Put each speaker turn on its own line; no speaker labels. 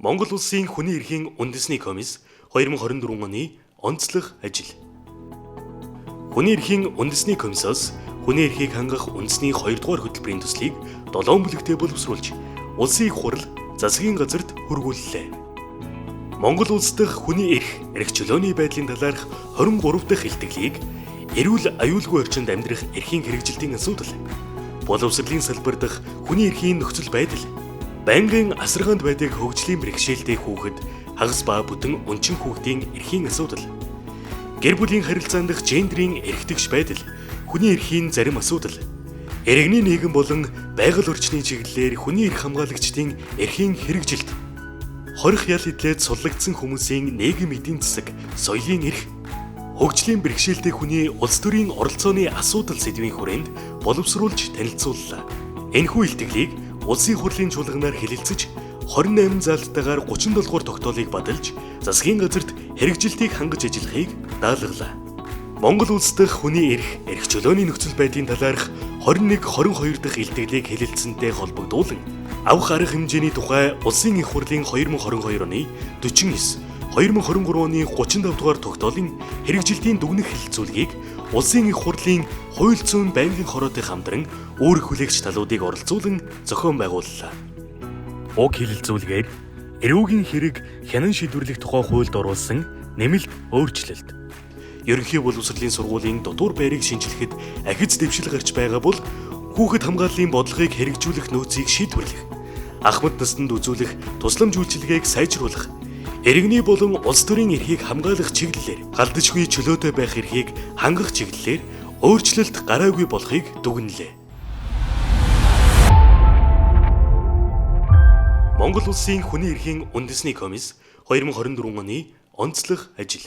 Монгол улсын хүний эрхийн үндэсний комисс 2024 оны онцлог ажил. Хүний эрхийн үндэсний комиссоос хүний эрхийг хангах үндэсний 2 дугаар хөтөлбөрийн төслийг 7 бүлэгтээ боловсруулж, улсын их хурал засгийн газарт хүргүүллээ. Монгол улс дахь хүний эрх чөлөөний байдлын талаарх 23 дахь илтгэлийг эрүүл аюулгүй орчинд амьдрах эрхийн хэрэгжилтийн асуудал, боловсролын салбар дахь хүний эрхийн нөхцөл байдал, байнгын асаргаанд байдаг хөгжлийн бэрхшээлтэй хүүхэд, хагас ба бүтэн өнчин хүүхдийн эрхийн асуудал, гэр бүлийн харилцаан дахь гендрийн эрхтгч байдал, хүний эрхийн зарим асуудал, иргэний нийгэм болон байгаль орчны чиглэлээр хүний эрх хамгаалагчдын эрхийн хэрэгжилт, хорих ял идэлд суллагдсан хүмүүсийн нийгэм эдийн засаг, соёлын эрх, хөгжлийн бэрхшээлтэй хүний улс төрийн оролцооны асуудал сэдвийн хүрээнд боловсруулж танилцууллаа. Энэхүү илтгэлийг улсын хурлын чуулганаар хэлэлцэж 28 заалтайгаар 37 дугаар тогтоолыг бадалж засгийн газарт хэрэгжилтийг хангаж ажиллахыг даалгалаа. Монгол улс дахь хүний эрх чөлөөний нөхцөл байдлын талаарх 21-22 дахь илтгэлийг хэлэлцсэнтэй холбогдуулан авах арга хэмжээний тухай улсын их хурлын 2022 оны 49, 2023 оны 35 дугаар тогтоолын хэрэгжилтийн дүгнэх хэлэлцүүлгийг улсын их хурлын хууль зүйн байнгын хороотой хамтран үүрэг хүлээгч талуудыг оролцуулан зохион байгууллаа. Уг хэлэлцүүлгээр эрүүгийн хэрэг хянан шийдвэрлэх тухай хуульд оруулсан нэмэлт өөрчлөлт, ерөнхий боловсролын сургуулийн дотуур байрыг шинжлэхэд ахиц дэвшил гарч байгаа бол хүүхэд хамгааллын бодлогыг хэрэгжүүлэх нөөцийг шийдвэрлэх, ахмад настанд үзүүлэх тусламж үйлчилгээг сайжруулах, иргэний болон улс төрийн эрхийг хамгаалах чиглэлээр галдажгүй чөлөөтэй байх эрхийг хангах чиглэлээр өөрчлөлт гараагүй болохыг дүгнэлээ. Монгол улсын хүний эрхийн үндэсний комисс 2024 оны онцлог ажил.